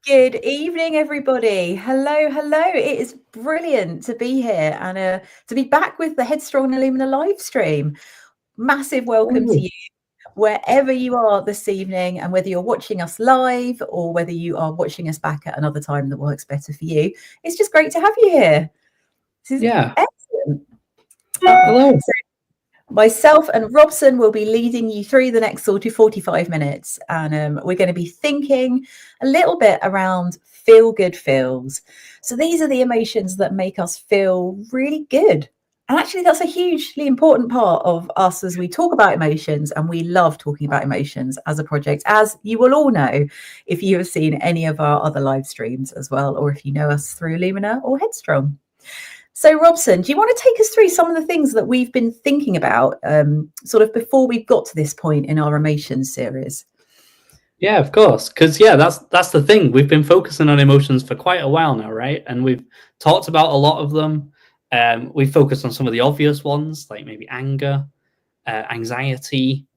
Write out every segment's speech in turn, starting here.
Good evening, everybody. Hello, hello. It is brilliant to be here and to be back with the Headstrong Illumina live stream. Massive welcome to you, wherever you are this evening, and whether you're watching us live or whether you are watching us back at another time that works better for you. It's just great to have you here. This is excellent. Hello. So myself and Robson will be leading you through the next sort of 45 minutes, and we're going to be thinking a little bit around feel-good feels. So these are the emotions that make us feel really good. And actually, that's a hugely important part of us as we talk about emotions, and we love talking about emotions as a project, as you will all know if you have seen any of our other live streams as well, or if you know us through Illumina or Headstrong. So, Robson, do you want to take us through some of the things that we've been thinking about sort of before we've got to this point in our emotions series? Yeah, of course. Because, that's the thing. We've been focusing on emotions for quite a while now, right? And we've talked about a lot of them. We've focused on some of the obvious ones, like maybe anger, anxiety,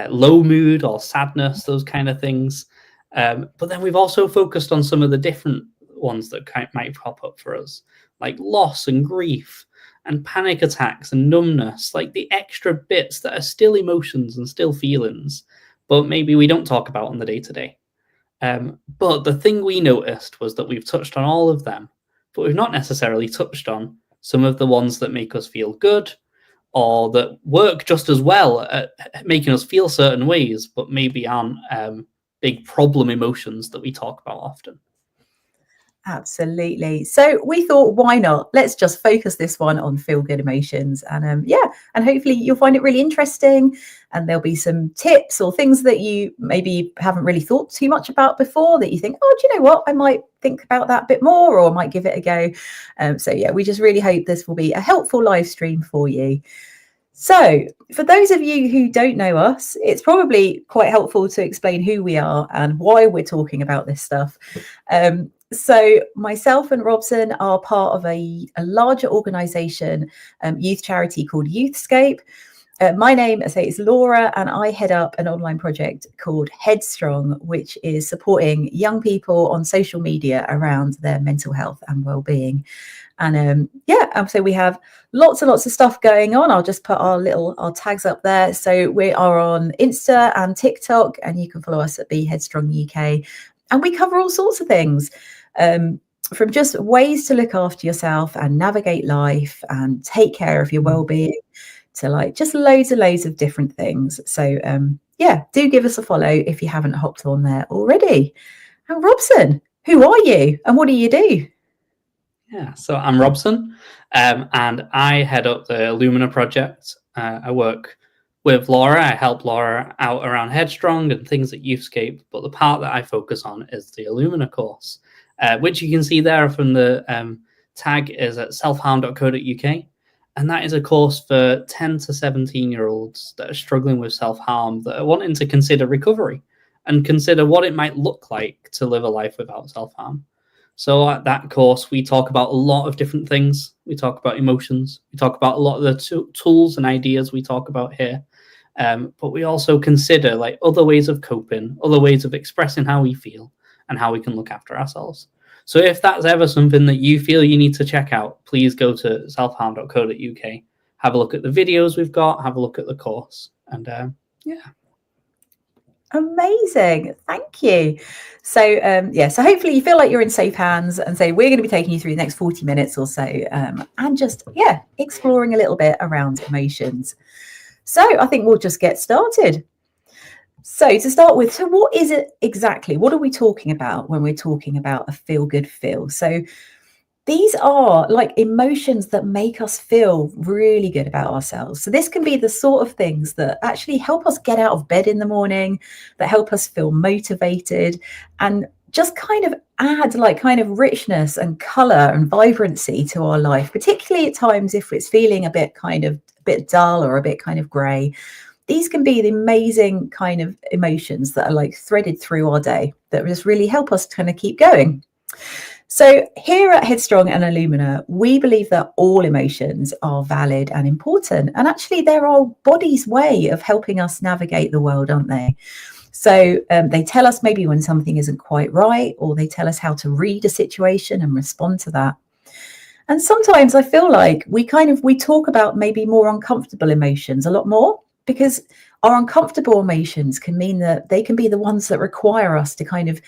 low mood or sadness, those kind of things. But then we've also focused on some of the different ones that might pop up for us, like loss and grief and panic attacks and numbness, like the extra bits that are still emotions and still feelings, but maybe we don't talk about on the day-to-day. But the thing we noticed was that we've touched on all of them, but we've not necessarily touched on some of the ones that make us feel good or that work just as well at making us feel certain ways, but maybe aren't big problem emotions that we talk about often. Absolutely. So we thought, why not? Let's just focus this one on feel-good emotions. And and hopefully you'll find it really interesting. And there'll be some tips or things that you maybe haven't really thought too much about before that you think, oh, do you know what? I might think about that a bit more, or I might give it a go. We just really hope this will be a helpful live stream for you. So for those of you who don't know us, it's probably quite helpful to explain who we are and why we're talking about this stuff. So myself and Robson are part of a larger organisation, youth charity called Youthscape. My name, as I say, is Laura, and I head up an online project called Headstrong, which is supporting young people on social media around their mental health and well-being. And so we have lots and lots of stuff going on. I'll just put our tags up there. So we are on Insta and TikTok, and you can follow us at Be Headstrong UK. And we cover all sorts of things. From just ways to look after yourself and navigate life and take care of your well-being to like just loads and loads of different things. So do give us a follow if you haven't hopped on there already. And Robson, who are you and what do you do? Yeah, so I'm Robson, and I head up the Illumina project. I work with Laura. I help Laura out around Headstrong and things at Youthscape, but the part that I focus on is the Illumina course, which you can see there from the tag is at selfharm.co.uk. And that is a course for 10 to 17-year-olds that are struggling with self-harm, that are wanting to consider recovery and consider what it might look like to live a life without self-harm. So at that course, we talk about a lot of different things. We talk about emotions. We talk about a lot of the tools and ideas we talk about here. But we also consider like other ways of coping, other ways of expressing how we feel and how we can look after ourselves. So if that's ever something that you feel you need to check out, please go to selfharm.co.uk, have a look at the videos we've got, have a look at the course. And Amazing. Thank you. So so hopefully you feel like you're in safe hands, and so we're going to be taking you through the next 40 minutes or so and just exploring a little bit around emotions. So I think we'll just get started. So to start with, so what is it exactly? What are we talking about when we're talking about a feel-good feel? So these are like emotions that make us feel really good about ourselves. So this can be the sort of things that actually help us get out of bed in the morning, that help us feel motivated, and just kind of add like kind of richness and color and vibrancy to our life, particularly at times if it's feeling a bit dull or a bit kind of gray. These can be the amazing kind of emotions that are like threaded through our day that just really help us kind of keep going. So here at Headstrong and Illumina, we believe that all emotions are valid and important. And actually, they're our body's way of helping us navigate the world, aren't they? So they tell us maybe when something isn't quite right, or they tell us how to read a situation and respond to that. And sometimes I feel like we talk about maybe more uncomfortable emotions a lot more, because our uncomfortable emotions can mean that they can be the ones that require us to kind of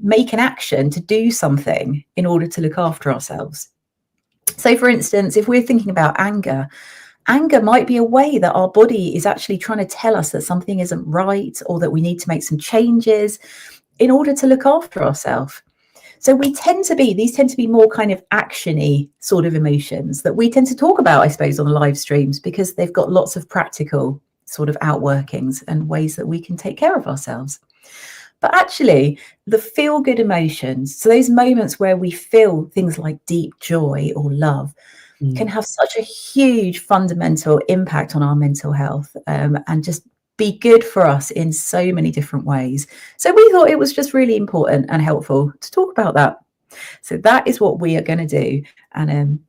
make an action, to do something in order to look after ourselves. So for instance, if we're thinking about anger might be a way that our body is actually trying to tell us that something isn't right, or that we need to make some changes in order to look after ourselves. So these tend to be more kind of actiony sort of emotions that we tend to talk about, I suppose, on the live streams, because they've got lots of practical sort of outworkings and ways that we can take care of ourselves. But actually, the feel good emotions, so those moments where we feel things like deep joy or love, can have such a huge fundamental impact on our mental health, and just be good for us in so many different ways. So we thought it was just really important and helpful to talk about that. So that is what we are going to do. And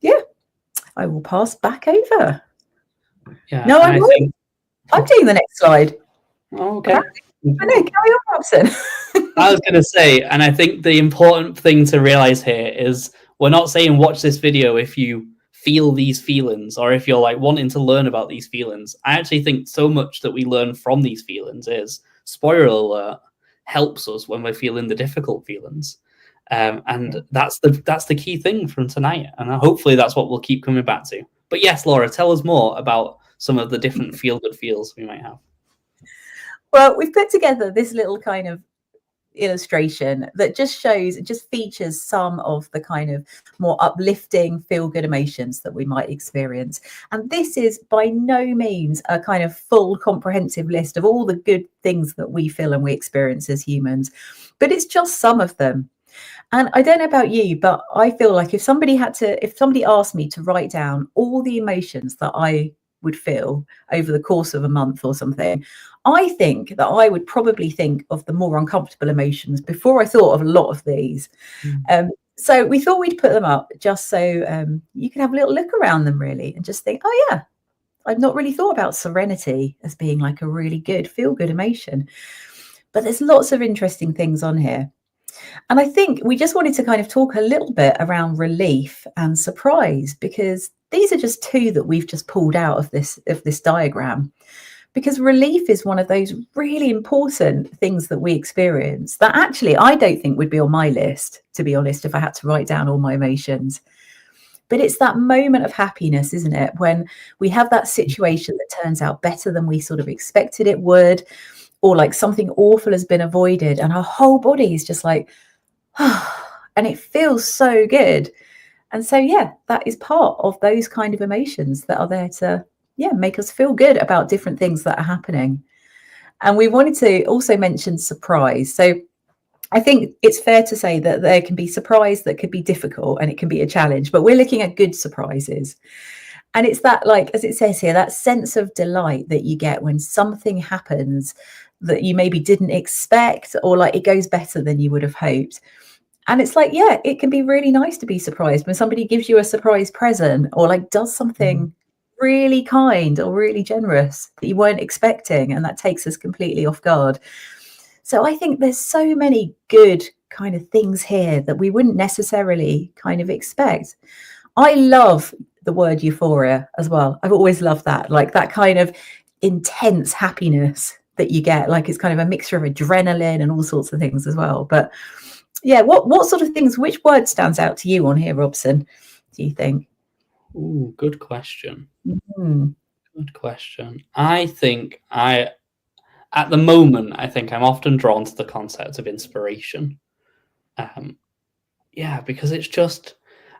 I will pass back over. Yeah, No, I'm doing the next slide. Oh, okay. I know, carry on, Robson. I was going to say, and I think the important thing to realize here is we're not saying watch this video if you feel these feelings, or if you're like wanting to learn about these feelings. I actually think so much that we learn from these feelings is, spoiler alert, helps us when we're feeling the difficult feelings. And that's the key thing from tonight. And hopefully that's what we'll keep coming back to. But yes, Laura, tell us more about some of the different feel-good feels we might have. Well, we've put together this little kind of illustration that just features some of the kind of more uplifting feel-good emotions that we might experience. And this is by no means a kind of full comprehensive list of all the good things that we feel and we experience as humans, but it's just some of them. And I don't know about you, but I feel like if somebody asked me to write down all the emotions that I would feel over the course of a month or something, I think that I would probably think of the more uncomfortable emotions before I thought of a lot of these. So we thought we'd put them up just so you can have a little look around them, really, and just think, oh yeah, I've not really thought about serenity as being like a really good feel-good emotion. But there's lots of interesting things on here. And I think we just wanted to kind of talk a little bit around relief and surprise, because these are just two that we've just pulled out of this diagram. Because relief is one of those really important things that we experience that actually I don't think would be on my list, to be honest, if I had to write down all my emotions. But it's that moment of happiness, isn't it? When we have that situation that turns out better than we sort of expected it would, or like something awful has been avoided and our whole body is just like, and it feels so good. And so, yeah, that is part of those kind of emotions that are there to, make us feel good about different things that are happening. And we wanted to also mention surprise. So I think it's fair to say that there can be surprise that could be difficult and it can be a challenge, but we're looking at good surprises. And it's that, like, as it says here, that sense of delight that you get when something happens that you maybe didn't expect, or like it goes better than you would have hoped. And it's like, yeah, it can be really nice to be surprised when somebody gives you a surprise present, or like does something really kind or really generous that you weren't expecting, and that takes us completely off guard. So I think there's so many good kind of things here that we wouldn't necessarily kind of expect. I love the word euphoria as well. I've always loved that, like that kind of intense happiness that you get, like it's kind of a mixture of adrenaline and all sorts of things as well. But yeah, what sort of things, which word stands out to you on here, Robson, do you think? Ooh, good question. Good question. I think at the moment, I think I'm often drawn to the concept of inspiration. Because it's just,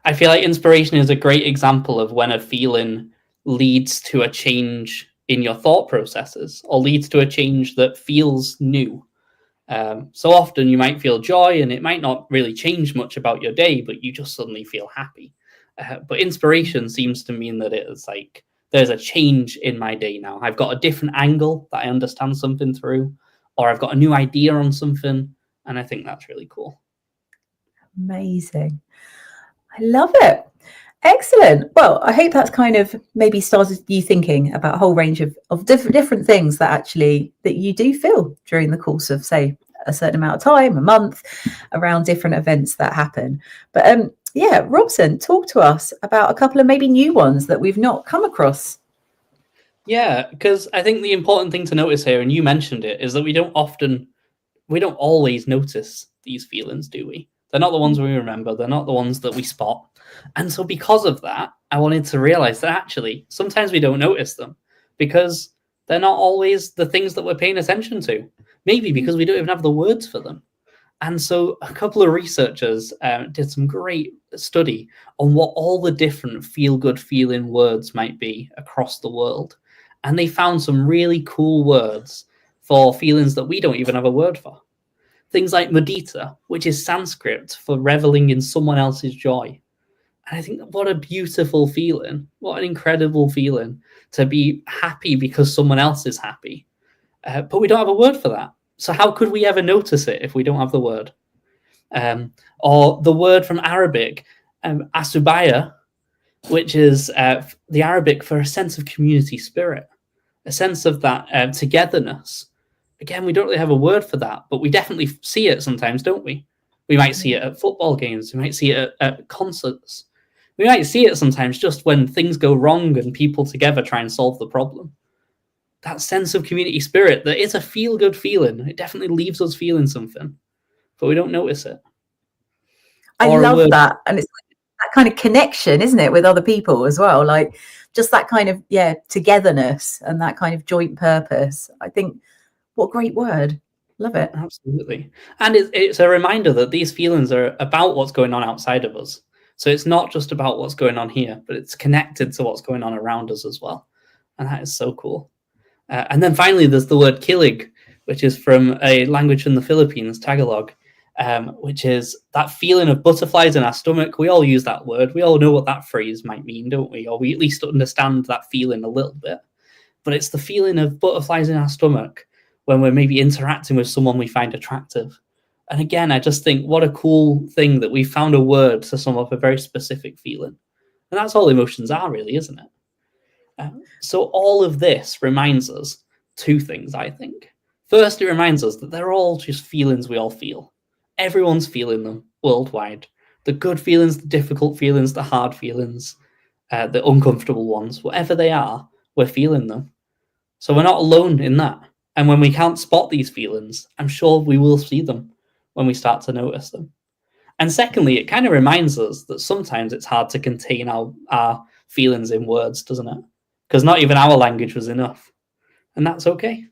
I feel like inspiration is a great example of when a feeling leads to a change in your thought processes, or leads to a change that feels new. So often you might feel joy and it might not really change much about your day, but you just suddenly feel happy. But inspiration seems to mean that it is like, there's a change in my day now. I've got a different angle that I understand something through, or I've got a new idea on something. And I think that's really cool. Amazing. I love it. Excellent. Well, I hope that's kind of maybe started you thinking about a whole range of different things that actually that you do feel during the course of, say, a certain amount of time, a month, around different events that happen. But yeah, Robson, talk to us about a couple of maybe new ones that we've not come across. Yeah, because I think the important thing to notice here, and you mentioned it, is that we don't always notice these feelings, do we? They're not the ones we remember. They're not the ones that we spot. And so because of that, I wanted to realize that actually sometimes we don't notice them because they're not always the things that we're paying attention to. Maybe because we don't even have the words for them. And so a couple of researchers did some great study on what all the different feel-good feeling words might be across the world. And they found some really cool words for feelings that we don't even have a word for. Things like mudita, which is Sanskrit for reveling in someone else's joy. And I think what a beautiful feeling, what an incredible feeling to be happy because someone else is happy. But we don't have a word for that. So how could we ever notice it if we don't have the word? Or the word from Arabic, asubaya, which is the Arabic for a sense of community spirit, a sense of that togetherness. Again, we don't really have a word for that, but we definitely see it sometimes, don't we? We might see it at football games. We might see it at concerts. We might see it sometimes just when things go wrong and people together try and solve the problem. That sense of community spirit, that is a feel-good feeling. It definitely leaves us feeling something, but we don't notice it. I love that. And it's that kind of connection, isn't it, with other people as well? Like just that kind of, yeah, togetherness and that kind of joint purpose. I think, what a great word. Love it. Absolutely. And it's a reminder that these feelings are about what's going on outside of us. So it's not just about what's going on here, but it's connected to what's going on around us as well. And that is so cool. And then finally, there's the word kilig, which is from a language from the Philippines, Tagalog, which is that feeling of butterflies in our stomach. We all use that word. We all know what that phrase might mean, don't we? Or we at least understand that feeling a little bit. But it's the feeling of butterflies in our stomach when we're maybe interacting with someone we find attractive. And again, I just think what a cool thing that we found a word to sum up a very specific feeling. And that's all emotions are, really, isn't it? So all of this reminds us two things, I think. First, it reminds us that they're all just feelings we all feel. Everyone's feeling them worldwide. The good feelings, the difficult feelings, the hard feelings, the uncomfortable ones, whatever they are, we're feeling them. So we're not alone in that. And when we can't spot these feelings, I'm sure we will see them when we start to notice them. And secondly, it kind of reminds us that sometimes it's hard to contain our feelings in words, doesn't it? Because not even our language was enough. And that's okay.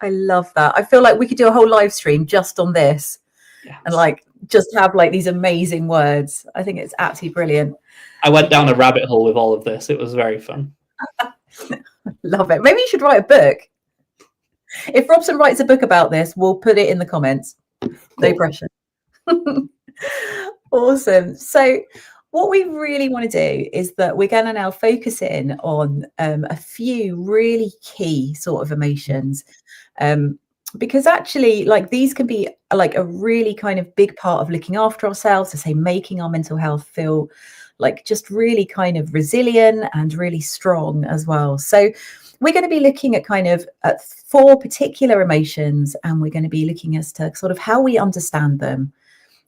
I love that. I feel like we could do a whole live stream just on this. Yes. And like just have like these amazing words. I think it's absolutely brilliant. I went down a rabbit hole with all of this. It was very fun. Love it. Maybe you should write a book. If Robson writes a book about this, we'll put it in the comments. Cool. No pressure. Awesome. So what we really want to do is that we're going to now focus in on a few really key sort of emotions. Because actually, like, these can be like a really kind of big part of looking after ourselves, to say making our mental health feel like just really kind of resilient and really strong as well. So we're going to be looking at kind of at 4 particular emotions, and we're going to be looking as to sort of how we understand them,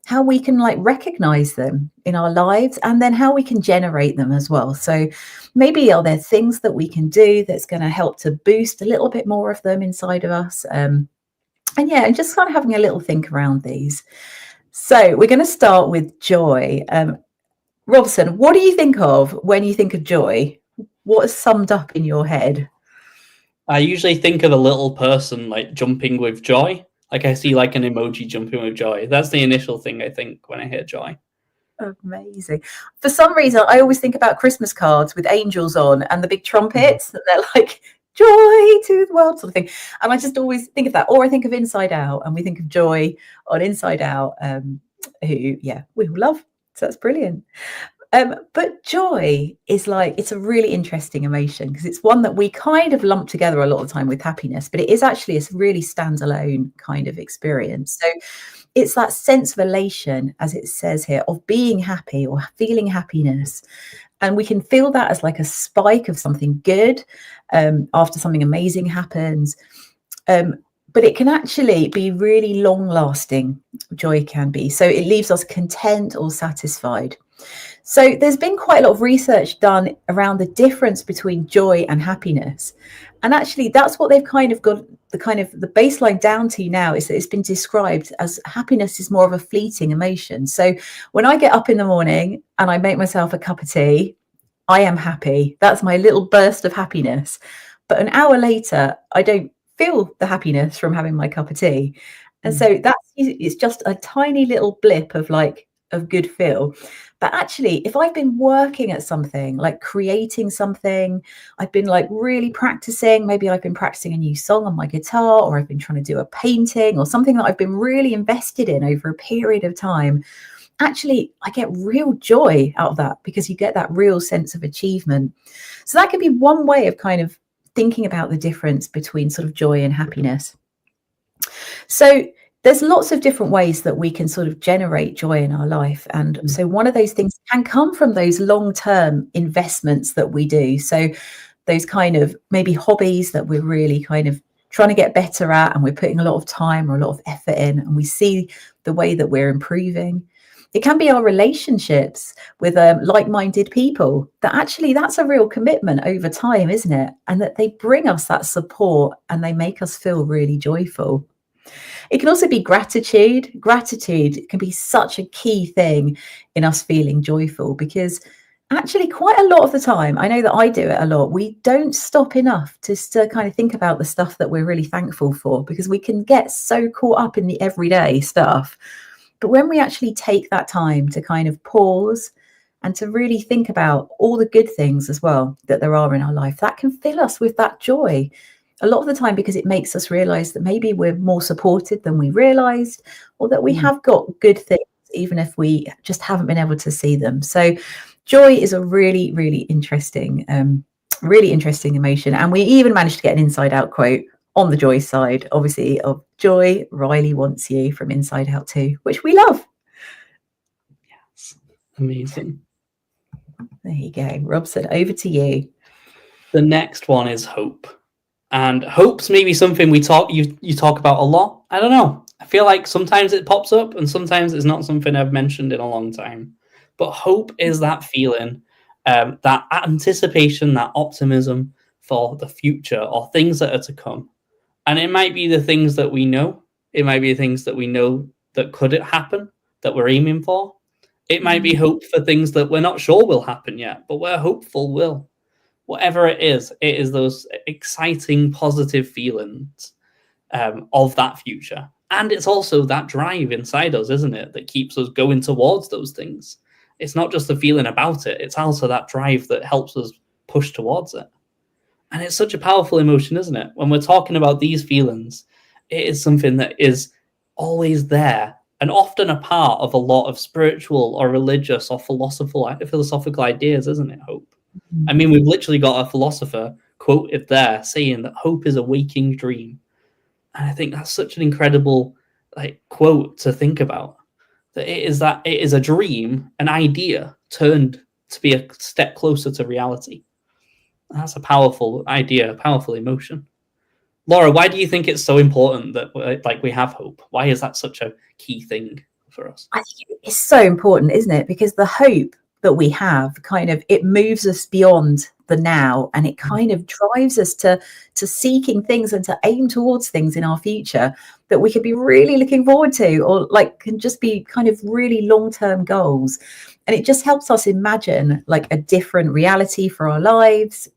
how we can like recognize them in our lives, and then how we can generate them as well. So maybe are there things that we can do that's going to help to boost a little bit more of them inside of us? And yeah, and just kind of having a little think around these. So we're going to start with joy. Robson, what do you think of when you think of joy? What is summed up in your head? I usually think of a little person like jumping with joy. Like I see like an emoji jumping with joy. That's the initial thing I think when I hear joy. Amazing. For some reason, I always think about Christmas cards with angels on and the big trumpets, and they're like, joy to the world sort of thing. And I just always think of that. Or I think of Inside Out, and we think of joy on Inside Out, who, yeah, we all love. So that's brilliant. But joy is like, it's a really interesting emotion because it's one that we kind of lump together a lot of the time with happiness, but it is actually a really standalone kind of experience. So it's that sense of elation, as it says here, of being happy or feeling happiness. And we can feel that as like a spike of something good after something amazing happens. But it can actually be really long lasting, joy can be. So it leaves us content or satisfied. So there's been quite a lot of research done around the difference between joy and happiness. And actually, that's what they've kind of got the baseline down to now, is that it's been described as happiness is more of a fleeting emotion. So when I get up in the morning and I make myself a cup of tea, I am happy. That's my little burst of happiness. But an hour later, I don't feel the happiness from having my cup of tea. And so it's just a tiny little blip of good feel. But actually, if I've been working at something, like creating something, I've been like really practicing, maybe I've been practicing a new song on my guitar, or I've been trying to do a painting or something that I've been really invested in over a period of time, actually I get real joy out of that, because you get that real sense of achievement. So that could be one way of kind of thinking about the difference between sort of joy and happiness. So there's lots of different ways that we can sort of generate joy in our life. And so one of those things can come from those long-term investments that we do. So those kind of maybe hobbies that we're really kind of trying to get better at, and we're putting a lot of time or a lot of effort in, and we see the way that we're improving. It can be our relationships with like-minded people, that actually that's a real commitment over time, isn't it? And that they bring us that support and they make us feel really joyful. It can also be gratitude. Gratitude can be such a key thing in us feeling joyful, because actually quite a lot of the time, I know that I do it a lot, we don't stop enough to kind of think about the stuff that we're really thankful for, because we can get so caught up in the everyday stuff. But when we actually take that time to kind of pause and to really think about all the good things as well that there are in our life, that can fill us with that joy a lot of the time, because it makes us realize that maybe we're more supported than we realized, or that we have got good things, even if we just haven't been able to see them. So joy is a really, really interesting emotion. And we even managed to get an Inside Out quote on the joy side, obviously, of Joy, Riley wants you, from Inside Out 2, which we love. Yes, amazing. There you go. Robson, over to you. The next one is hope. And hope's maybe something you talk about a lot. I don't know. I feel like sometimes it pops up and sometimes it's not something I've mentioned in a long time. But hope is that feeling, that anticipation, that optimism for the future or things that are to come. And it might be the things that we know. It might be things that we know that could happen, that we're aiming for. It might be hope for things that we're not sure will happen yet, but we're hopeful will. Whatever it is those exciting, positive feelings of that future. And it's also that drive inside us, isn't it, that keeps us going towards those things. It's not just the feeling about it. It's also that drive that helps us push towards it. And it's such a powerful emotion, isn't it? When we're talking about these feelings, it is something that is always there and often a part of a lot of spiritual or religious or philosophical ideas, isn't it, hope? I mean, we've literally got a philosopher quoted there saying that hope is a waking dream. And I think that's such an incredible quote to think about. That it is a dream, an idea turned to be a step closer to reality. That's a powerful idea, a powerful emotion. Laura, why do you think it's so important that we have hope? Why is that such a key thing for us? I think it's so important, isn't it? Because the hope that we have it moves us beyond the now, and it kind of drives us to seeking things and to aim towards things in our future that we could be really looking forward to, or can just be kind of really long-term goals. And it just helps us imagine a different reality for our lives.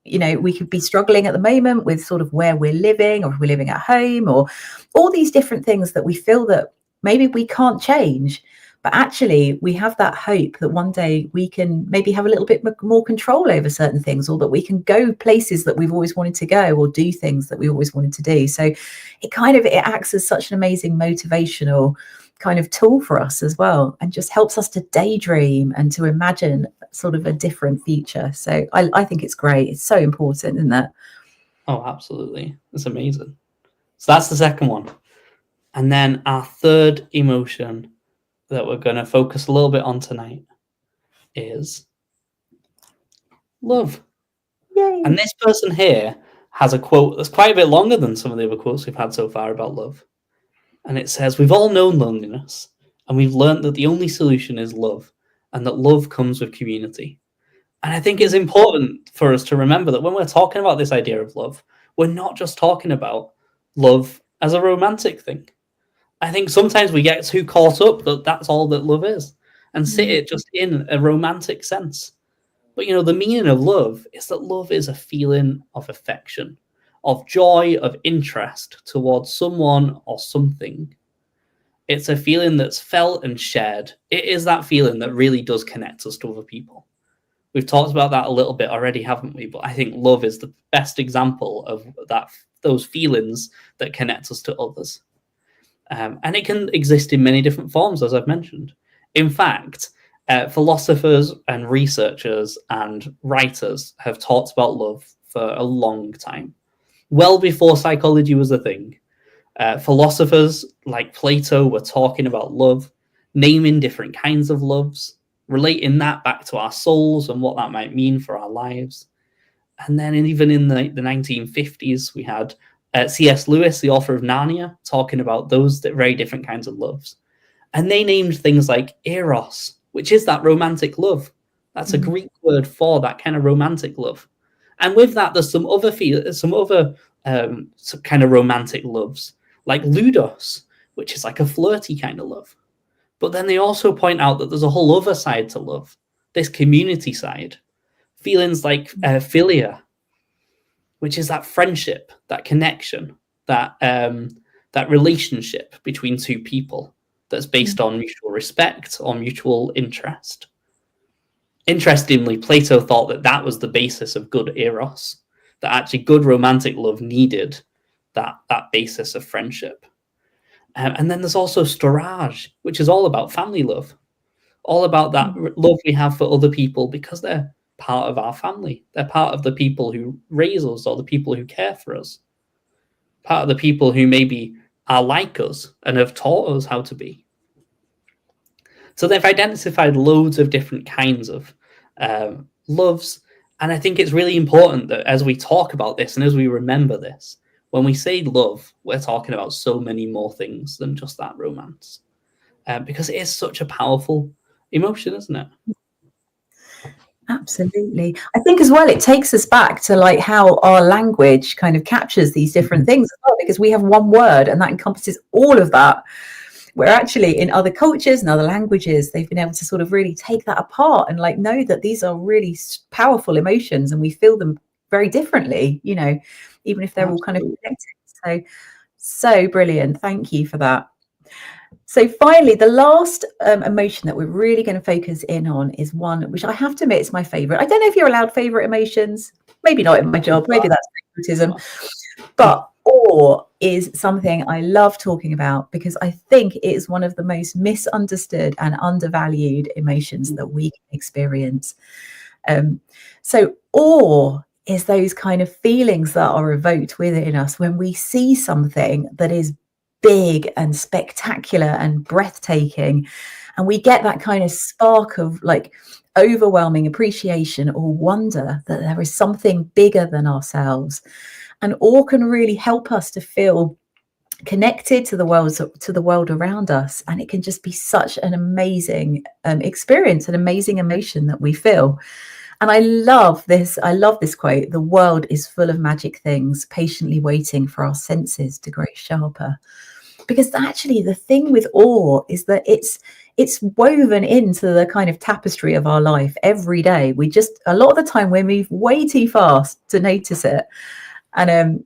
You know, we could be struggling at the moment with sort of where we're living, or if we're living at home, or all these different things that we feel that maybe we can't change. But actually, we have that hope that one day we can maybe have a little bit more control over certain things, or that we can go places that we've always wanted to go, or do things that we always wanted to do. So it acts as such an amazing motivational kind of tool for us as well, and just helps us to daydream and to imagine sort of a different future. So I think it's great. It's so important, isn't it? Oh, absolutely. It's amazing. So that's the second one. And then our third emotion that we're going to focus a little bit on tonight is love. Yay. And this person here has a quote that's quite a bit longer than some of the other quotes we've had so far about love. And it says, "We've all known loneliness, and we've learned that the only solution is love, and that love comes with community." And I think it's important for us to remember that when we're talking about this idea of love, we're not just talking about love as a romantic thing. I think sometimes we get too caught up that that's all that love is, and see it just in a romantic sense. But, you know, the meaning of love is that love is a feeling of affection, of joy, of interest towards someone or something. It's a feeling that's felt and shared. It is that feeling that really does connect us to other people. We've talked about that a little bit already, haven't we? But I think love is the best example of that, those feelings that connect us to others. And it can exist in many different forms, as I've mentioned. In fact, philosophers and researchers and writers have talked about love for a long time, well before psychology was a thing. Philosophers like Plato were talking about love, naming different kinds of loves, relating that back to our souls and what that might mean for our lives. And then even in the 1950s, we had C.S. Lewis, the author of Narnia, talking about those very different kinds of loves. And they named things like eros, which is that romantic love. That's a Greek word for that kind of romantic love. And with that, there's some other some kind of romantic loves, like ludus, which is like a flirty kind of love. But then they also point out that there's a whole other side to love, this community side. Feelings like philia, which is that friendship, that connection, that relationship between two people that's based on mutual respect or mutual interest. Interestingly, Plato thought that that was the basis of good eros, that actually good romantic love needed that basis of friendship. And then there's also storge, which is all about family love, all about that love we have for other people because they're part of our family. They're part of the people who raise us or the people who care for us, part of the people who maybe are like us and have taught us how to be. So they've identified loads of different kinds of loves. And I think it's really important that as we talk about this and as we remember this, when we say love, we're talking about so many more things than just that romance, because it is such a powerful emotion, isn't it? Absolutely. I think as well, it takes us back to like how our language kind of captures these different things as well, because we have one word and that encompasses all of that. Where actually in other cultures and other languages, they've been able to sort of really take that apart and like know that these are really powerful emotions and we feel them very differently, you know, even if they're all kind of connected. So brilliant. Thank you for that. So finally, the last emotion that we're really going to focus in on is one which I have to admit is my favorite. I don't know if you're allowed favorite emotions. Maybe not in my job. Maybe that's favoritism. But awe is something I love talking about because I think it is one of the most misunderstood and undervalued emotions that we can experience. So awe is those kind of feelings that are evoked within us when we see something that is big and spectacular and breathtaking, and we get that kind of spark of like overwhelming appreciation or wonder that there is something bigger than ourselves. And awe can really help us to feel connected to the world around us, and it can just be such an amazing experience, an amazing emotion that we feel. And I love this quote: "The world is full of magic things, patiently waiting for our senses to grow sharper." Because actually the thing with awe is that it's woven into the kind of tapestry of our life every day. We just, a lot of the time, we move way too fast to notice it. And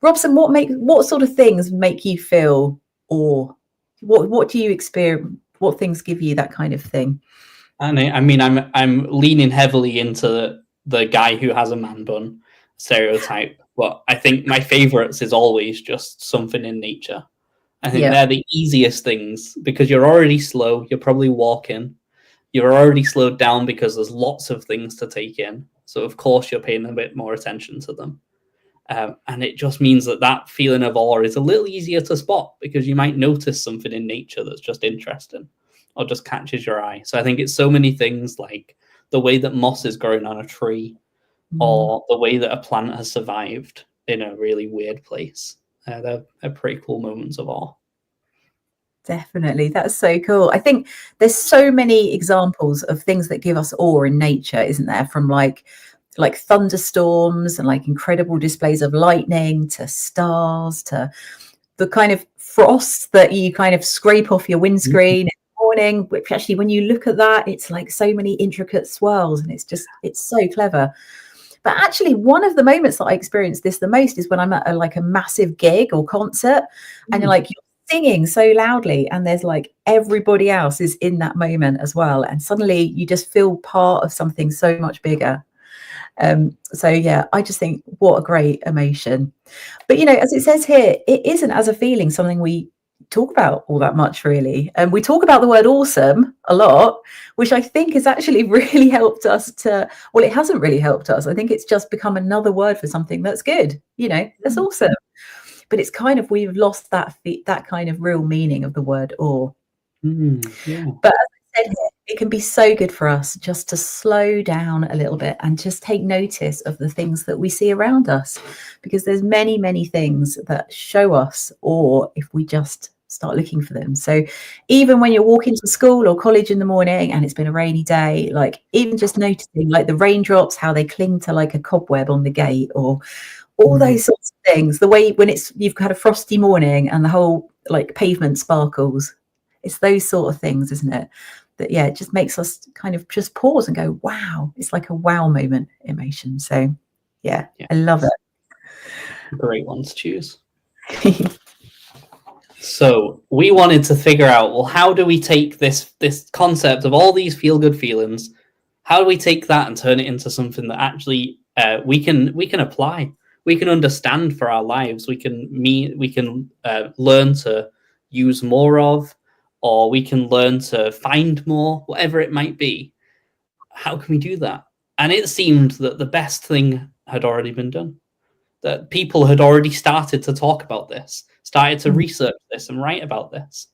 Robson, what sort of things make you feel awe? What do you experience? what things give you that kind of thing? And I mean, I'm leaning heavily into the guy who has a man bun stereotype, but I think my favorites is always just something in nature. I think they're the easiest things because you're already slow. You're probably walking. You're already slowed down because there's lots of things to take in. So of course you're paying a bit more attention to them. And it just means that feeling of awe is a little easier to spot because you might notice something in nature that's just interesting or just catches your eye. So I think it's so many things like the way that moss is growing on a tree or the way that a plant has survived in a really weird place. They're pretty cool moments of awe. Definitely. That's so cool. I think there's so many examples of things that give us awe in nature, isn't there? From like thunderstorms and like incredible displays of lightning to stars to the kind of frost that you kind of scrape off your windscreen in the morning, which actually when you look at that, it's like so many intricate swirls and it's so clever. But actually one of the moments that I experienced this the most is when I'm at a massive gig or concert and you're singing so loudly and there's like everybody else is in that moment as well, and suddenly you just feel part of something so much bigger. So yeah, I just think what a great emotion. But as it says here, it isn't as a feeling something we talk about all that much really, and we talk about the word awesome a lot, which I think has actually really helped us it hasn't really helped us. I think it's just become another word for something that's good, that's awesome. But it's kind of, we've lost that kind of real meaning of the word awe. Yeah. But as I said here, it can be so good for us just to slow down a little bit and just take notice of the things that we see around us, because there's many, many things that show us awe if we just start looking for them. So even when you're walking to school or college in the morning and it's been a rainy day, like even just noticing like the raindrops, how they cling to like a cobweb on the gate, or all those sorts of things, the way when you've had a frosty morning and the whole like pavement sparkles, it's those sort of things, isn't it? That it just makes us kind of just pause and go, wow. It's like a wow moment emotion. So yeah. I love it. Great one to choose. So we wanted to figure out, well, how do we take this concept of all these feel-good feelings, how do we take that and turn it into something that actually we can apply, we can understand for our lives, we can learn to use more of, or we can learn to find more, whatever it might be. How can we do that? And it seemed that the best thing had already been done, that people had already started to talk about this, started to research this and write about this.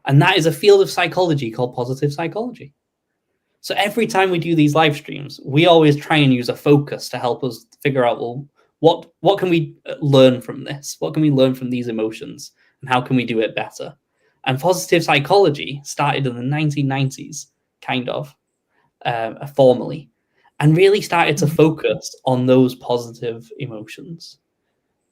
And that is a field of psychology called positive psychology. So every time we do these live streams, we always try and use a focus to help us figure out, well, what can we learn from this? What can we learn from these emotions? And how can we do it better? And positive psychology started in the 1990s, kind of, formally, and really started to focus on those positive emotions.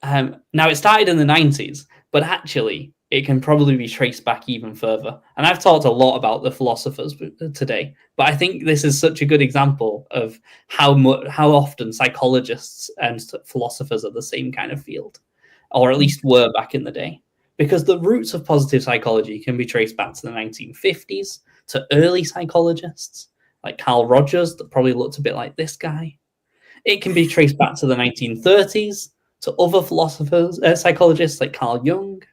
Now, it started in the 90s, but actually, it can probably be traced back even further. And I've talked a lot about the philosophers today, but I think this is such a good example of how often psychologists and philosophers are the same kind of field, or at least were back in the day. Because the roots of positive psychology can be traced back to the 1950s, to early psychologists like Carl Rogers, that probably looked a bit like this guy. It can be traced back to the 1930s, to other philosophers, psychologists like Carl Jung.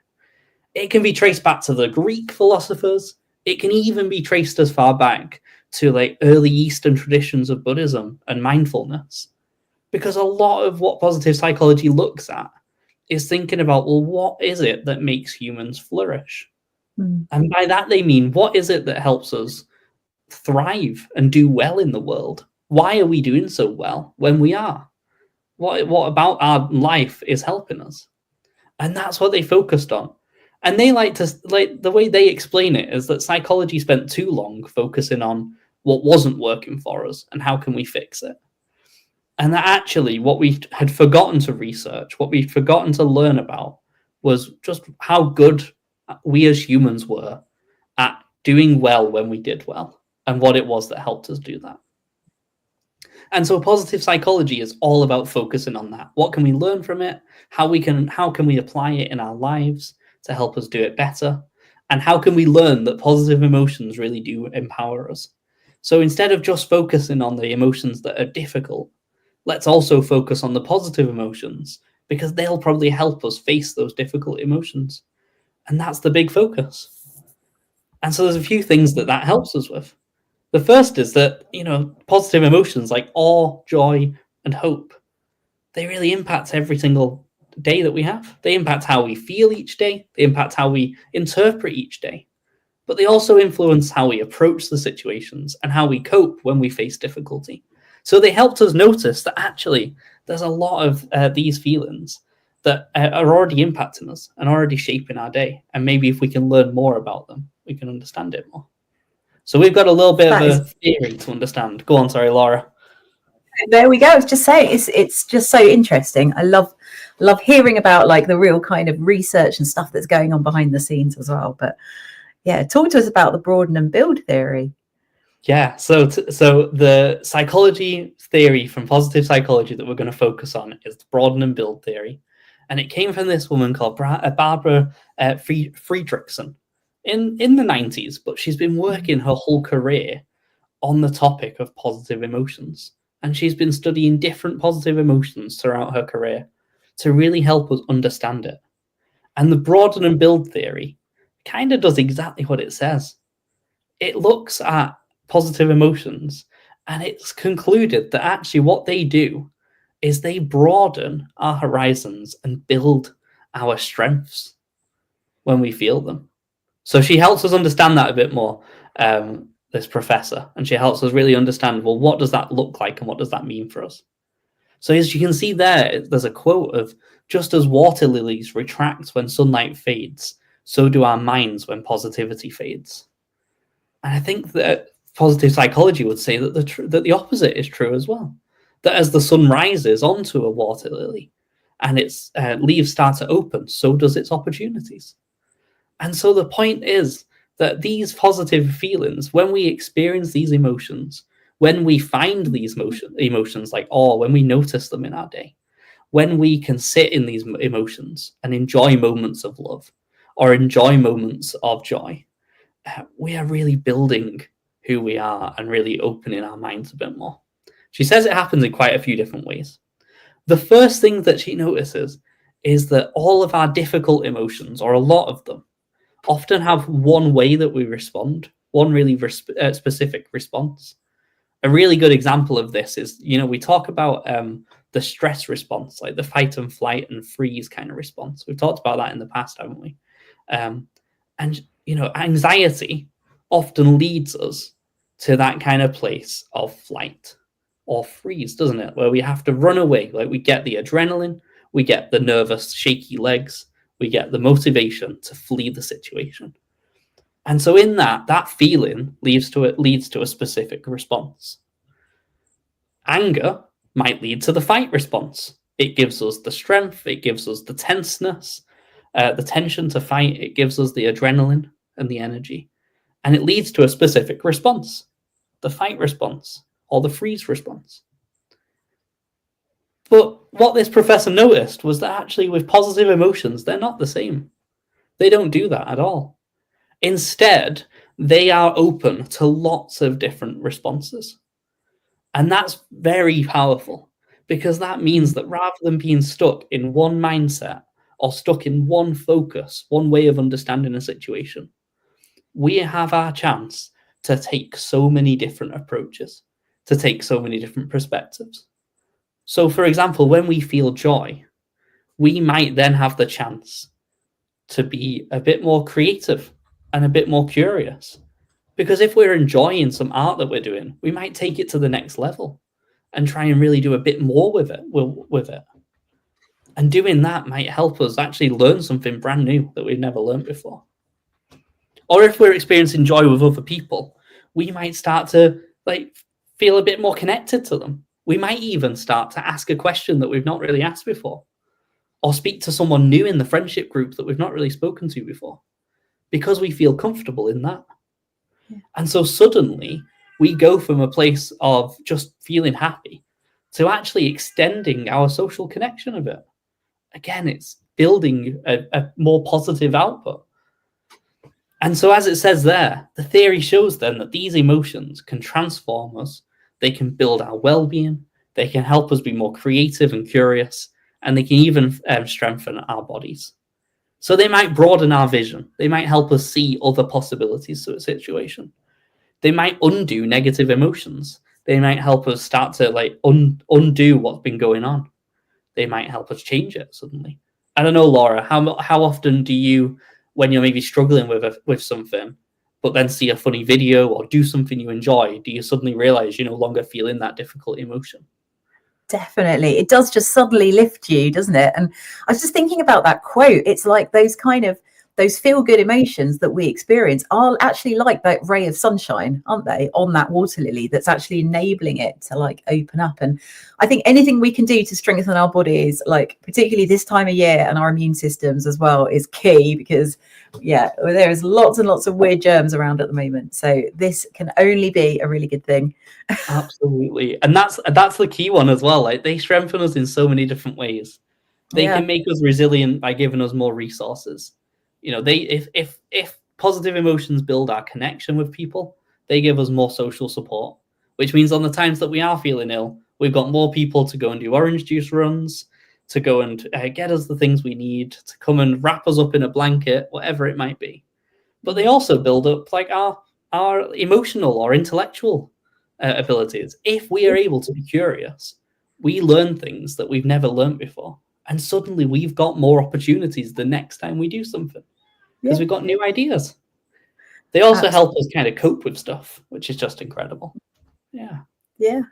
It can be traced back to the Greek philosophers. It can even be traced as far back to like early Eastern traditions of Buddhism and mindfulness. Because a lot of what positive psychology looks at is thinking about, well, what is it that makes humans flourish? And by that, they mean, what is it that helps us thrive and do well in the world? Why are we doing so well when we are? What about our life is helping us? And that's what they focused on. And they the way they explain it is that psychology spent too long focusing on what wasn't working for us and how can we fix it. And that actually what we had forgotten to research, what we'd forgotten to learn about, was just how good we as humans were at doing well when we did well, and what it was that helped us do that. And so positive psychology is all about focusing on that. What can we learn from it? How can we apply it in our lives to help us do it better? And how can we learn that positive emotions really do empower us? So instead of just focusing on the emotions that are difficult, let's also focus on the positive emotions, because they'll probably help us face those difficult emotions. And that's the big focus. And so there's a few things that helps us with. The first is that, positive emotions like awe, joy, and hope, they really impact every single day that we have. They impact how we feel each day. They impact how we interpret each day. But they also influence how we approach the situations and how we cope when we face difficulty. So they helped us notice that actually there's a lot of these feelings that are already impacting us and already shaping our day. And maybe if we can learn more about them, we can understand it more. So we've got a little bit of a theory to understand. Go on, sorry, Laura. There we go. I was just saying, it's just so interesting. I love hearing about like the real kind of research and stuff that's going on behind the scenes as well. But yeah, talk to us about the broaden and build theory. Yeah, so the psychology theory from positive psychology that we're going to focus on is the broaden and build theory, and it came from this woman called Barbara Fredrickson in the 90s, but she's been working her whole career on the topic of positive emotions, and she's been studying different positive emotions throughout her career to really help us understand it. And the broaden and build theory kind of does exactly what it says. It looks at positive emotions, and it's concluded that actually what they do is they broaden our horizons and build our strengths when we feel them. So she helps us understand that a bit more, this professor, and she helps us really understand, well, what does that look like and what does that mean for us? So as you can see there's a quote of, just as water lilies retract when sunlight fades, so do our minds when positivity fades. And I think that positive psychology would say that the opposite is true as well. That as the sun rises onto a water lily and its leaves start to open, so does its opportunities. And so the point is that these positive feelings, when we experience these emotions, when we find these emotions like awe, when we notice them in our day, when we can sit in these emotions and enjoy moments of love or enjoy moments of joy, we are really building who we are and really opening our minds a bit more. She says it happens in quite a few different ways. The first thing that she notices is that all of our difficult emotions, or a lot of them, often have one way that we respond, one really specific response. A really good example of this is, we talk about the stress response, like the fight and flight and freeze kind of response. We've talked about that in the past, haven't we? And anxiety often leads us to that kind of place of flight or freeze, doesn't it? Where we have to run away. Like we get the adrenaline, we get the nervous, shaky legs, we get the motivation to flee the situation. And so in that feeling leads to a specific response. Anger might lead to the fight response. It gives us the strength, it gives us the tenseness, the tension to fight, it gives us the adrenaline and the energy. And it leads to a specific response, the fight response or the freeze response. But what this professor noticed was that actually with positive emotions, they're not the same. They don't do that at all. Instead, they are open to lots of different responses. And that's very powerful, because that means that rather than being stuck in one mindset or stuck in one focus, one way of understanding a situation, we have our chance to take so many different approaches, to take so many different perspectives. So, for example, when we feel joy, we might then have the chance to be a bit more creative and a bit more curious. Because if we're enjoying some art that we're doing, we might take it to the next level and try and really do a bit more with it. And doing that might help us actually learn something brand new that we've never learned before. Or if we're experiencing joy with other people, we might start to feel a bit more connected to them. We might even start to ask a question that we've not really asked before, or speak to someone new in the friendship group that we've not really spoken to before, because we feel comfortable in that. Yeah. And so suddenly we go from a place of just feeling happy to actually extending our social connection a bit. Again, it's building a more positive output. And so, as it says there, the theory shows then that these emotions can transform us, they can build our well-being, they can help us be more creative and curious, and they can even strengthen our bodies. So they might broaden our vision. They might help us see other possibilities to a situation. They might undo negative emotions. They might help us start to undo what's been going on. They might help us change it suddenly. I don't know, Laura, how often do you, when you're maybe struggling with something, but then see a funny video or do something you enjoy, do you suddenly realize you're no longer feeling that difficult emotion? Definitely. It does just suddenly lift you, doesn't it? And I was just thinking about that quote. It's like those feel-good emotions that we experience are actually like that ray of sunshine, aren't they, on that water lily that's actually enabling it to like open up. And I think anything we can do to strengthen our bodies, like particularly this time of year, and our immune systems as well, is key, because there is lots and lots of weird germs around at the moment. So this can only be a really good thing. Absolutely. And that's the key one as well. Like, they strengthen us in so many different ways. They can make us resilient by giving us more resources. You know, if positive emotions build our connection with people, they give us more social support, which means on the times that we are feeling ill, we've got more people to go and do orange juice runs, to go and get us the things we need, to come and wrap us up in a blanket, whatever it might be. But they also build up like our emotional or intellectual abilities. If we are able to be curious, we learn things that we've never learned before. And suddenly we've got more opportunities the next time we do something, because we've got new ideas. They also help us kind of cope with stuff, which is just incredible. Yeah.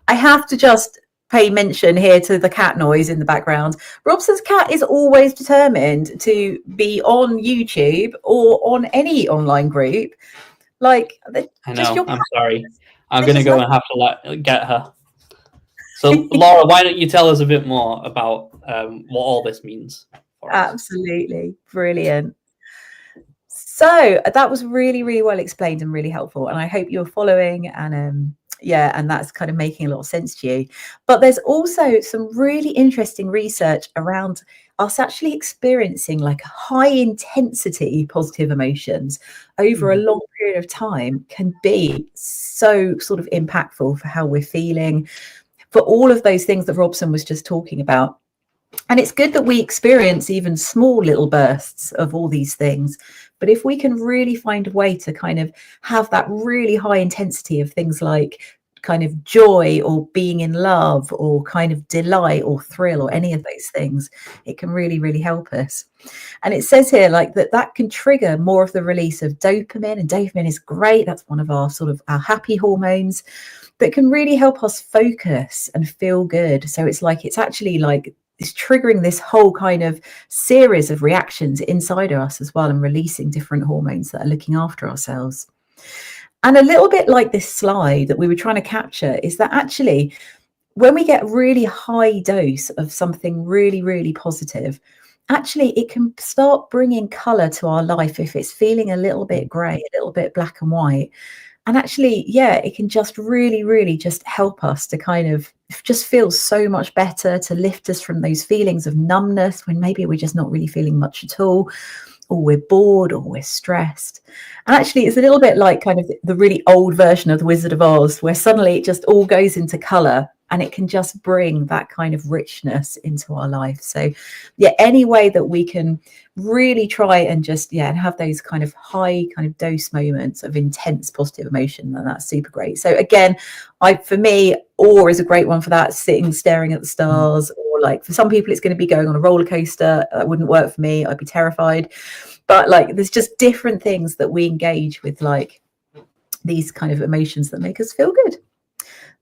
I have to just pay mention here to the cat noise in the background. Robson's cat is always determined to be on YouTube or on any online group. Like, I know. I'm sorry. I'm going to go and have to get her. So, Laura, why don't you tell us a bit more about what all this means for us? Absolutely. Brilliant. So that was really, really well explained and really helpful. And I hope you're following, and and that's kind of making a lot of sense to you. But there's also some really interesting research around us actually experiencing like high intensity positive emotions over a long period of time can be so sort of impactful for how we're feeling, for all of those things that Robson was just talking about. And it's good that we experience even small little bursts of all these things. But if we can really find a way to kind of have that really high intensity of things like kind of joy or being in love or kind of delight or thrill or any of those things, it can really, really help us. And it says here like that can trigger more of the release of dopamine, and dopamine is great. That's one of our sort of our happy hormones that can really help us focus and feel good. So it's like, it's actually like it's triggering this whole kind of series of reactions inside of us as well, and releasing different hormones that are looking after ourselves. And a little bit like this slide that we were trying to capture is that actually when we get really high dose of something really, really positive, actually it can start bringing color to our life if it's feeling a little bit gray, a little bit black and white. And actually, it can just really, really just help us to kind of just feel so much better, to lift us from those feelings of numbness when maybe we're just not really feeling much at all, or we're bored, or we're stressed. And actually, it's a little bit like kind of the really old version of The Wizard of Oz, where suddenly it just all goes into color, and it can just bring that kind of richness into our life. So any way that we can really try and just and have those kind of high kind of dose moments of intense positive emotion, then that's super great. So again, for me, awe is a great one for that, sitting staring at the stars, or like for some people it's going to be going on a roller coaster. That wouldn't work for me. I'd be terrified. But like there's just different things that we engage with, like these kind of emotions that make us feel good.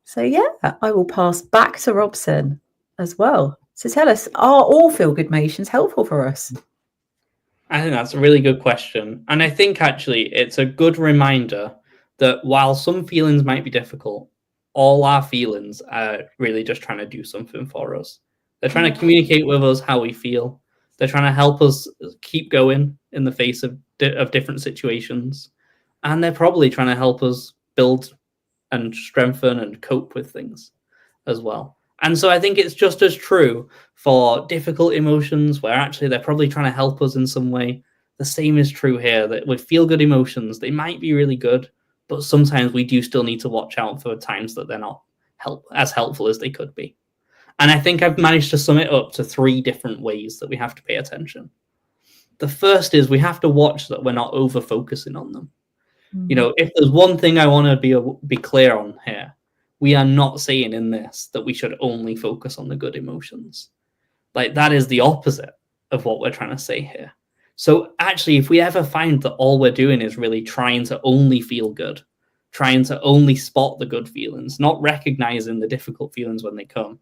So I will pass back to Robson as well. So tell us, are all feel-good emotions helpful for us? I think that's a really good question. And I think actually it's a good reminder that while some feelings might be difficult, all our feelings are really just trying to do something for us. They're trying to communicate with us how we feel. They're trying to help us keep going in the face of different situations. And they're probably trying to help us build and strengthen and cope with things as well. And so I think it's just as true for difficult emotions, where actually they're probably trying to help us in some way. the same is true here, that with feel-good emotions, they might be really good, but sometimes we do still need to watch out for times that they're not as helpful as they could be. And I think I've managed to sum it up to 3 different ways that we have to pay attention. The first is we have to watch that we're not over-focusing on them. You know, if there's one thing I want to be clear on here, we are not saying in this that we should only focus on the good emotions. Like, that is the opposite of what we're trying to say here. So actually, if we ever find that all we're doing is really trying to only feel good, trying to only spot the good feelings, not recognizing the difficult feelings when they come,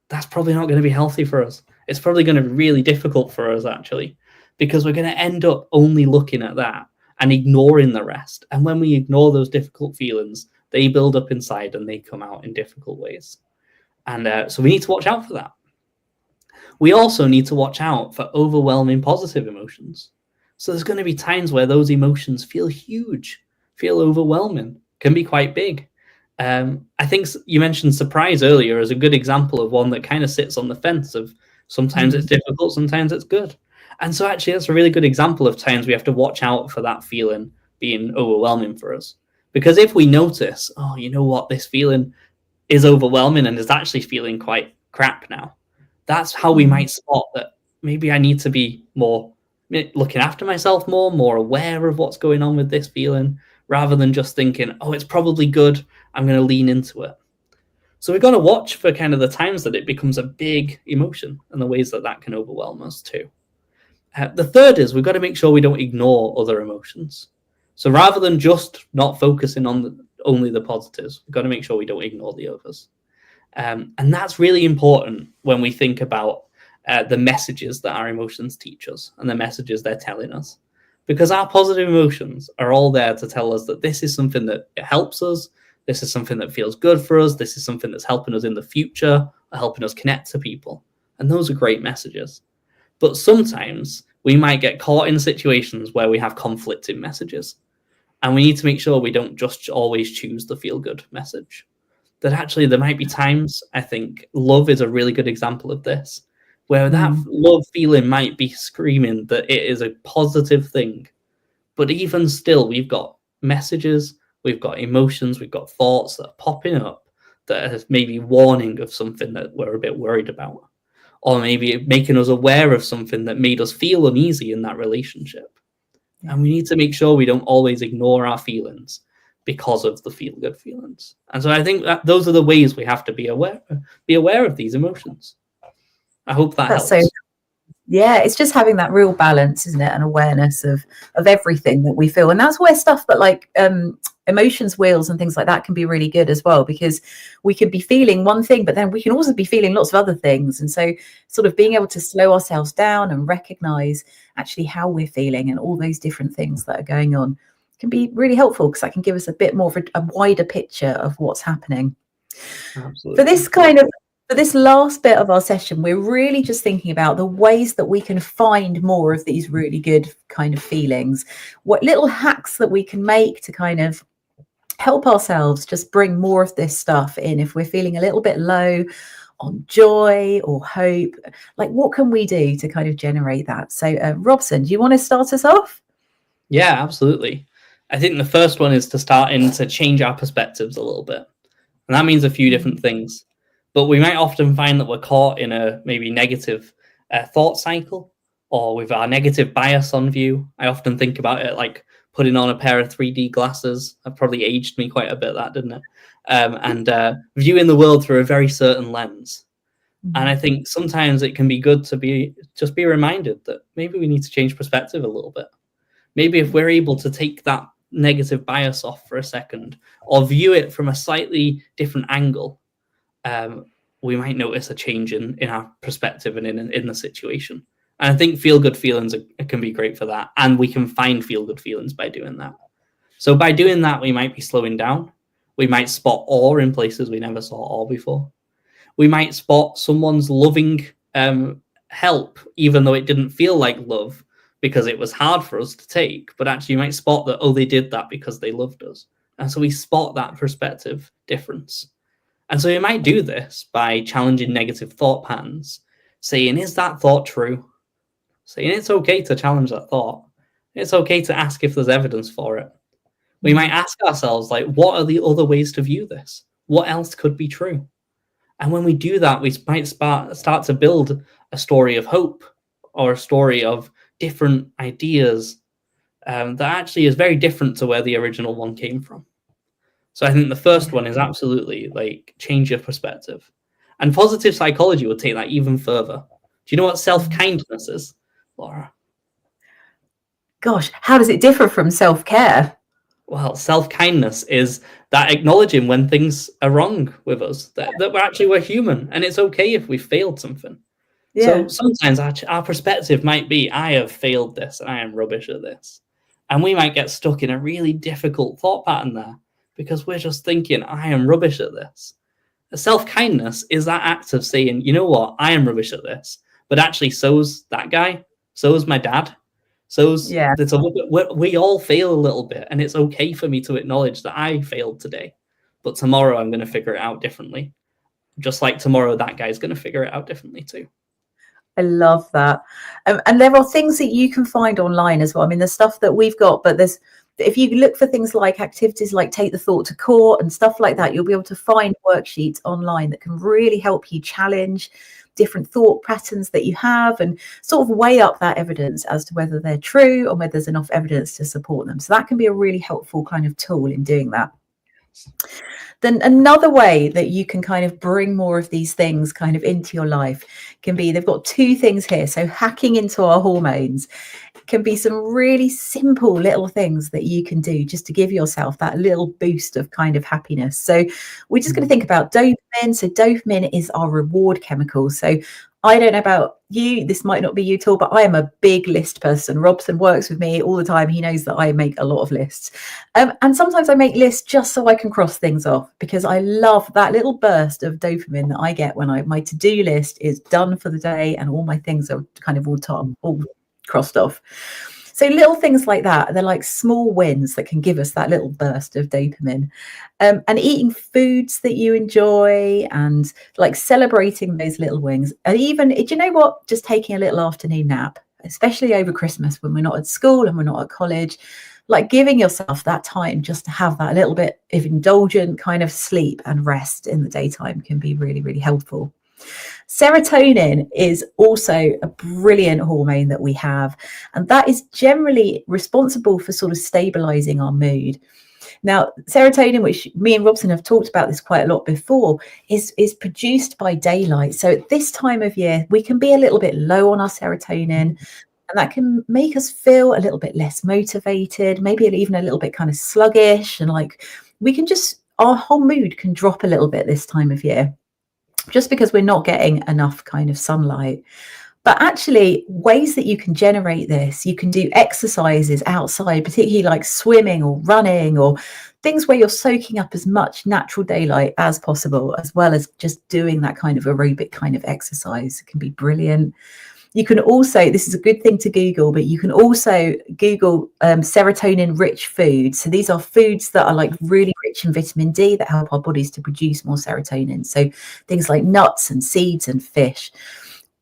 that's probably not going to be healthy for us. It's probably going to be really difficult for us, actually, because we're going to end up only looking at that and ignoring the rest. And when we ignore those difficult feelings, they build up inside and they come out in difficult ways. And so we need to watch out for that. We also need to watch out for overwhelming positive emotions. So there's going to be times where those emotions feel huge, feel overwhelming, can be quite big. I think you mentioned surprise earlier as a good example of one that kind of sits on the fence of sometimes it's difficult, sometimes it's good. And so actually that's a really good example of times we have to watch out for that feeling being overwhelming for us. Because if we notice, oh, you know what, this feeling is overwhelming and is actually feeling quite crap now, that's how we might spot that maybe I need to be more looking after myself more aware of what's going on with this feeling, rather than just thinking, oh, it's probably good, I'm going to lean into it. So we've got to watch for kind of the times that it becomes a big emotion and the ways that that can overwhelm us too. The third is we've got to make sure we don't ignore other emotions. So rather than just not focusing on only the positives, we've got to make sure we don't ignore the others. And that's really important when we think about the messages that our emotions teach us and the messages they're telling us. Because our positive emotions are all there to tell us that this is something that helps us, this is something that feels good for us, this is something that's helping us in the future, or helping us connect to people. And those are great messages. But sometimes we might get caught in situations where we have conflicting messages. And we need to make sure we don't just always choose the feel-good message. That actually there might be times, I think love is a really good example of this, where that love feeling might be screaming that it is a positive thing. But even still, we've got messages, we've got emotions, we've got thoughts that are popping up that are maybe warning of something that we're a bit worried about. Or maybe making us aware of something that made us feel uneasy in that relationship. Yeah. And we need to make sure we don't always ignore our feelings because of the feel-good feelings. And so I think that those are the ways we have to be aware of these emotions. I hope that helps. So, yeah, it's just having that real balance, isn't it? An awareness of everything that we feel. And that's where stuff that like emotions wheels and things like that can be really good as well, because we can be feeling one thing, but then we can also be feeling lots of other things. And so sort of being able to slow ourselves down and recognize actually how we're feeling and all those different things that are going on can be really helpful, because that can give us a bit more of a wider picture of what's happening. Absolutely. For this last bit of our session, we're really just thinking about the ways that we can find more of these really good kind of feelings, what little hacks that we can make to kind of help ourselves just bring more of this stuff in. If we're feeling a little bit low on joy or hope, like what can we do to kind of generate that? So Robson, do you want to start us off? Yeah, absolutely. I think the first one is to start in to change our perspectives a little bit. And that means a few different things. But we might often find that we're caught in a maybe negative thought cycle, or with our negative bias on view. I often think about it like putting on a pair of 3D glasses. That probably aged me quite a bit, that, didn't it? And viewing the world through a very certain lens. And I think sometimes it can be good to be reminded that maybe we need to change perspective a little bit. Maybe if we're able to take that negative bias off for a second, or view it from a slightly different angle, we might notice a change in our perspective and in the situation. And I think feel-good feelings can be great for that. And we can find feel-good feelings by doing that. So by doing that, we might be slowing down. We might spot awe in places we never saw awe before. We might spot someone's loving help, even though it didn't feel like love, because it was hard for us to take. But actually, you might spot that, oh, they did that because they loved us. And so we spot that perspective difference. And so you might do this by challenging negative thought patterns, saying, is that thought true? saying it's okay to challenge that thought. It's okay to ask if there's evidence for it. We might ask ourselves, like, what are the other ways to view this? What else could be true? And when we do that, we might start to build a story of hope or a story of different ideas that actually is very different to where the original one came from. So I think the first one is absolutely like change your perspective. And positive psychology would take that even further. Do you know what self-kindness is, Laura? Gosh, how does it differ from self-care? Well, self-kindness is that acknowledging when things are wrong with us, that we're human, and it's okay if we failed something. Yeah. So sometimes our perspective might be, I have failed this, and I am rubbish at this. And we might get stuck in a really difficult thought pattern there because we're just thinking, I am rubbish at this. Self-kindness is that act of saying, you know what, I am rubbish at this, but actually so's that guy, so's my dad. Yeah. We all fail a little bit, and it's okay for me to acknowledge that I failed today, but tomorrow I'm going to figure it out differently. Just like tomorrow, that guy's going to figure it out differently too. I love that. And there are things that you can find online as well. I mean, there's stuff that we've got, but if you look for things like activities like Take the Thought to Court and stuff like that, you'll be able to find worksheets online that can really help you challenge different thought patterns that you have and sort of weigh up that evidence as to whether they're true or whether there's enough evidence to support them. So that can be a really helpful kind of tool in doing that. Then another way that you can kind of bring more of these things kind of into your life can be, they've got two things here. So hacking into our hormones can be some really simple little things that you can do just to give yourself that little boost of kind of happiness. So we're just going to think about dopamine. So dopamine is our reward chemical. So I don't know about you, this might not be you at all, but I am a big list person. Robson works with me all the time. He knows that I make a lot of lists. And sometimes I make lists just so I can cross things off because I love that little burst of dopamine that I get when my to-do list is done for the day and all my things are kind of all crossed off. So little things like that, they're like small wins that can give us that little burst of dopamine. And eating foods that you enjoy and like celebrating those little wins. And even, do you know what? Just taking a little afternoon nap, especially over Christmas when we're not at school and we're not at college, like giving yourself that time just to have that little bit of indulgent kind of sleep and rest in the daytime can be really, really helpful. Serotonin is also a brilliant hormone that we have, and that is generally responsible for sort of stabilizing our mood. Now, serotonin, which me and Robson have talked about this quite a lot before, is produced by daylight. So at this time of year, we can be a little bit low on our serotonin, and that can make us feel a little bit less motivated, maybe even a little bit kind of sluggish, and like our whole mood can drop a little bit this time of year, just because we're not getting enough kind of sunlight. But actually, ways that you can generate this, you can do exercises outside, particularly like swimming or running or things where you're soaking up as much natural daylight as possible, as well as just doing that kind of aerobic kind of exercise. It can be brilliant. You can also, this is a good thing to Google, but you can also Google serotonin rich foods. So these are foods that are like really rich in vitamin D that help our bodies to produce more serotonin. So things like nuts and seeds and fish.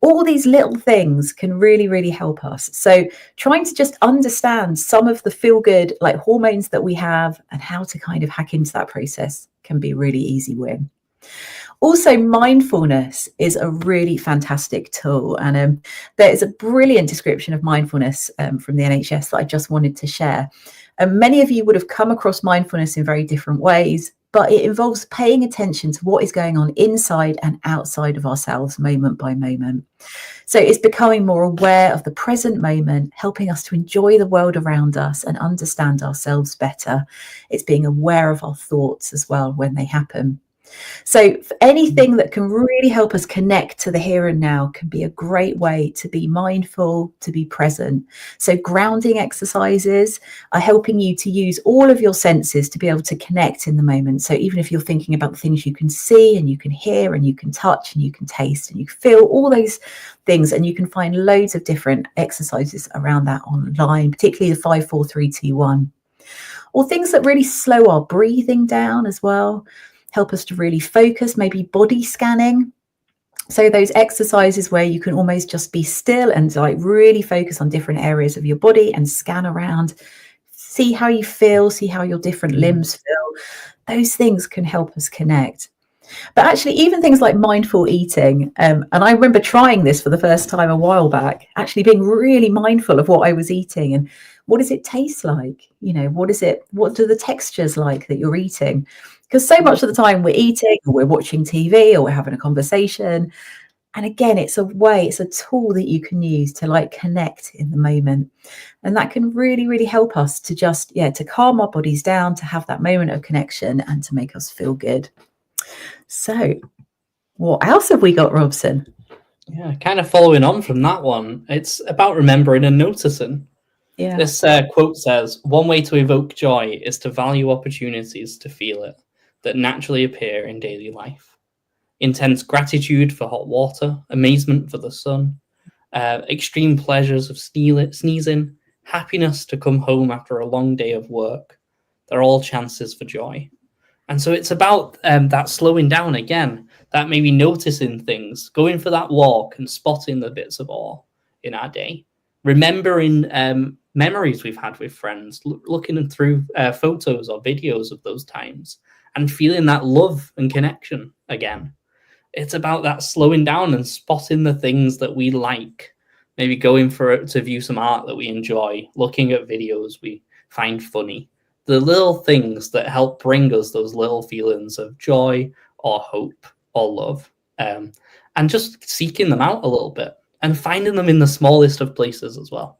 All these little things can really, really help us. So trying to just understand some of the feel good like hormones that we have and how to kind of hack into that process can be a really easy win. Also, mindfulness is a really fantastic tool. And there is a brilliant description of mindfulness from the NHS that I just wanted to share. And many of you would have come across mindfulness in very different ways, but it involves paying attention to what is going on inside and outside of ourselves moment by moment. So it's becoming more aware of the present moment, helping us to enjoy the world around us and understand ourselves better. It's being aware of our thoughts as well when they happen. So anything that can really help us connect to the here and now can be a great way to be mindful, to be present. So grounding exercises are helping you to use all of your senses to be able to connect in the moment. So even if you're thinking about the things you can see and you can hear and you can touch and you can taste and you feel all those things, and you can find loads of different exercises around that online, particularly the 5, 4, 3, 2, 1, or things that really slow our breathing down as well. Help us to really focus, maybe body scanning, So those exercises where you can almost just be still and like really focus on different areas of your body and scan around, see how you feel, see how your different limbs feel. Those things can help us connect. But actually, even things like mindful eating, and I remember trying this for the first time a while back, actually being really mindful of what I was eating and what does it taste like? You know, what do the textures like that you're eating? Because so much of the time we're eating or we're watching TV or we're having a conversation. And again, it's a tool that you can use to like connect in the moment. And that can really, really help us to just, to calm our bodies down, to have that moment of connection and to make us feel good. So what else have we got, Robson? Yeah, kind of following on from that one, it's about remembering and noticing. Yeah. This quote says, "One way to evoke joy is to value opportunities to feel it that naturally appear in daily life. Intense gratitude for hot water, amazement for the sun, extreme pleasures of sneezing, happiness to come home after a long day of work. They're all chances for joy." And so it's about that slowing down again, that maybe noticing things, going for that walk and spotting the bits of awe in our day, remembering memories we've had with friends, looking through photos or videos of those times and feeling that love and connection again. It's about that slowing down and spotting the things that we like, maybe going to view some art that we enjoy, looking at videos we find funny. The little things that help bring us those little feelings of joy or hope or love, and just seeking them out a little bit and finding them in the smallest of places as well.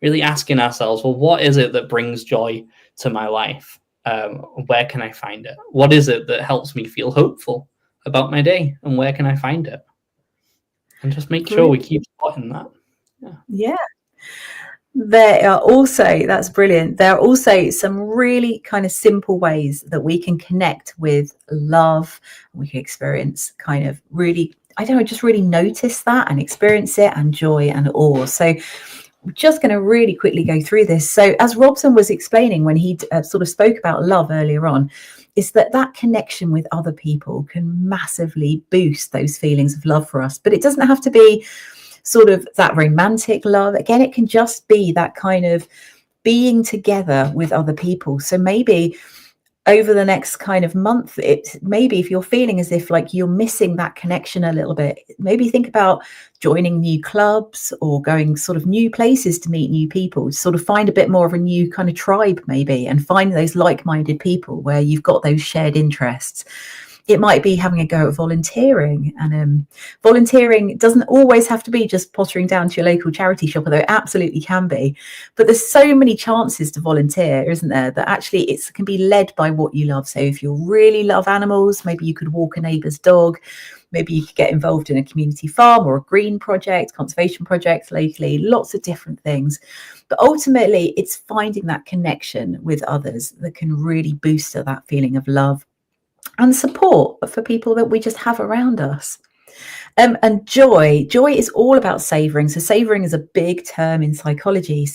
Really asking ourselves, well, what is it that brings joy to my life? Where can I find it? What is it that helps me feel hopeful about my day, and where can I find it? And just make sure we keep spotting that. Yeah. There are also, that's brilliant. There are also some really kind of simple ways that we can connect with love. We can experience kind of really, just really notice that and experience it, and joy and awe. So we're just going to really quickly go through this. So as Robson was explaining when he sort of spoke about love earlier on, is that connection with other people can massively boost those feelings of love for us. But it doesn't have to be sort of that romantic love. Again, it can just be that kind of being together with other people. So maybe over the next kind of month, maybe if you're feeling as if like you're missing that connection a little bit, maybe think about joining new clubs or going sort of new places to meet new people, sort of find a bit more of a new kind of tribe maybe, and find those like-minded people where you've got those shared interests. It might be having a go at volunteering, and volunteering doesn't always have to be just pottering down to your local charity shop, although it absolutely can be. But there's so many chances to volunteer, isn't there, that actually it can be led by what you love. So if you really love animals, maybe you could walk a neighbour's dog. Maybe you could get involved in a community farm or a green project, conservation projects locally, lots of different things. But ultimately, it's finding that connection with others that can really boost that feeling of love and support for people that we just have around us. And joy is all about savoring. So savoring is a big term in psychology.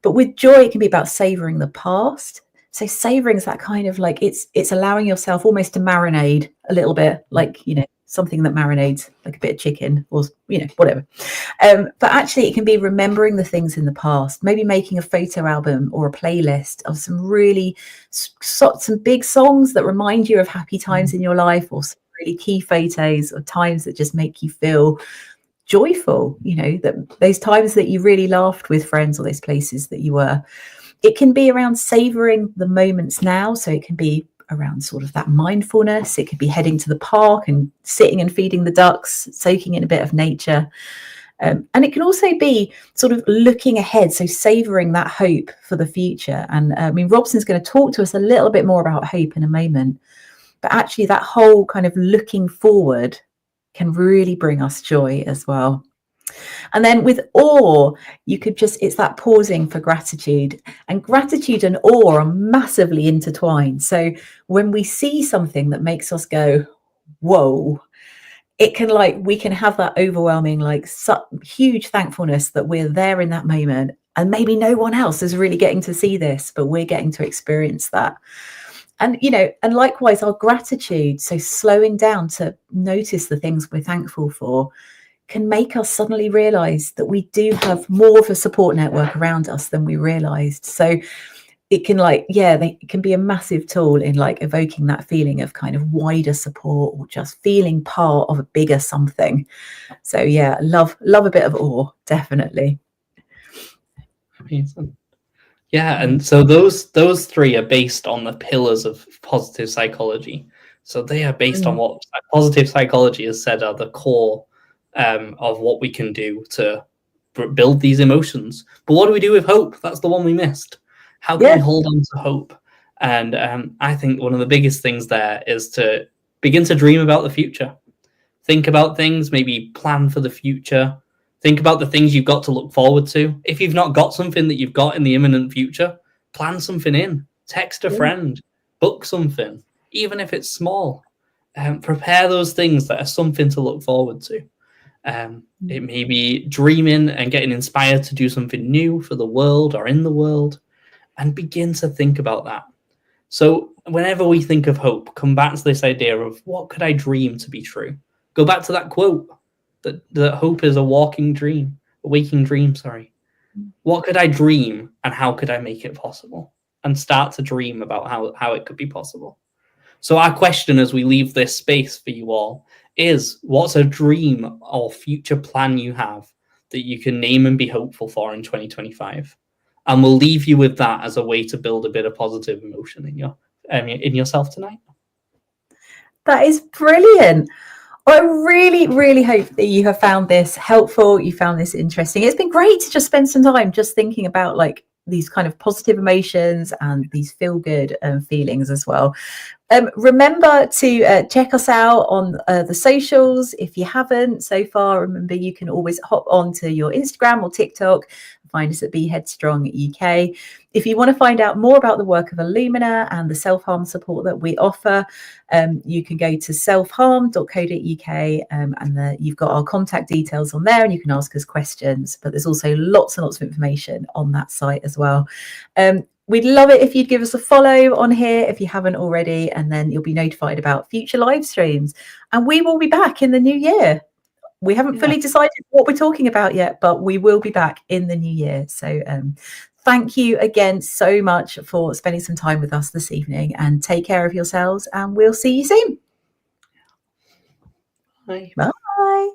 But with joy, it can be about savoring the past. So savoring is that kind of like, it's allowing yourself almost to marinate a little bit, like, something that marinates, like a bit of chicken or, whatever. But actually it can be remembering the things in the past, maybe making a photo album or a playlist of some big songs that remind you of happy times in your life, or some really key photos of times that just make you feel joyful, that those times that you really laughed with friends or those places that you were. It can be around savoring the moments now. So it can be around sort of that mindfulness. It could be heading to the park and sitting and feeding the ducks, soaking in a bit of nature. And it can also be sort of looking ahead, so savouring that hope for the future. And Robson's going to talk to us a little bit more about hope in a moment. But actually that whole kind of looking forward can really bring us joy as well. And then with awe, it's that pausing for gratitude, and gratitude and awe are massively intertwined. So when we see something that makes us go, whoa, we can have that overwhelming, huge thankfulness that we're there in that moment. And maybe no one else is really getting to see this, but we're getting to experience that. And, and likewise, our gratitude, so slowing down to notice the things we're thankful for, can make us suddenly realize that we do have more of a support network around us than we realized. So it can it can be a massive tool in evoking that feeling of kind of wider support, or just feeling part of a bigger something. So yeah, love a bit of awe, definitely. Amazing. Yeah, and so those three are based on the pillars of positive psychology. So they are based on what positive psychology has said are the core of what we can do to build these emotions. But what do we do with hope? That's the one we missed. How can we hold on to hope? And I think one of the biggest things there is to begin to dream about the future. Think about things, maybe plan for the future. Think about the things you've got to look forward to. If you've not got something that you've got in the imminent future, plan something in. Text a friend. Book something, even if it's small. Prepare those things that are something to look forward to. It may be dreaming and getting inspired to do something new for the world or in the world, and begin to think about that. So whenever we think of hope, come back to this idea of what could I dream to be true? Go back to that quote that hope is a waking dream. Sorry. What could I dream and how could I make it possible? And start to dream about how it could be possible. So our question as we leave this space for you all is, what's a dream or future plan you have that you can name and be hopeful for in 2025? And we'll leave you with that as a way to build a bit of positive emotion in yourself tonight. That is brilliant. I really, really hope that you have found this helpful. You found this interesting. It's been great to just spend some time just thinking about these kind of positive emotions and these feel good feelings as well. Remember to check us out on the socials. If you haven't so far, remember you can always hop onto your Instagram or TikTok. Find us at Be Headstrong UK. If you want to find out more about the work of Illumina and the self-harm support that we offer, you can go to selfharm.co.uk and you've got our contact details on there and you can ask us questions. But there's also lots and lots of information on that site as well. We'd love it if you'd give us a follow on here if you haven't already, and then you'll be notified about future live streams. And we will be back in the new year. We haven't fully decided what we're talking about yet, but we will be back in the new year. So thank you again so much for spending some time with us this evening, and take care of yourselves, and we'll see you soon. Bye. Bye.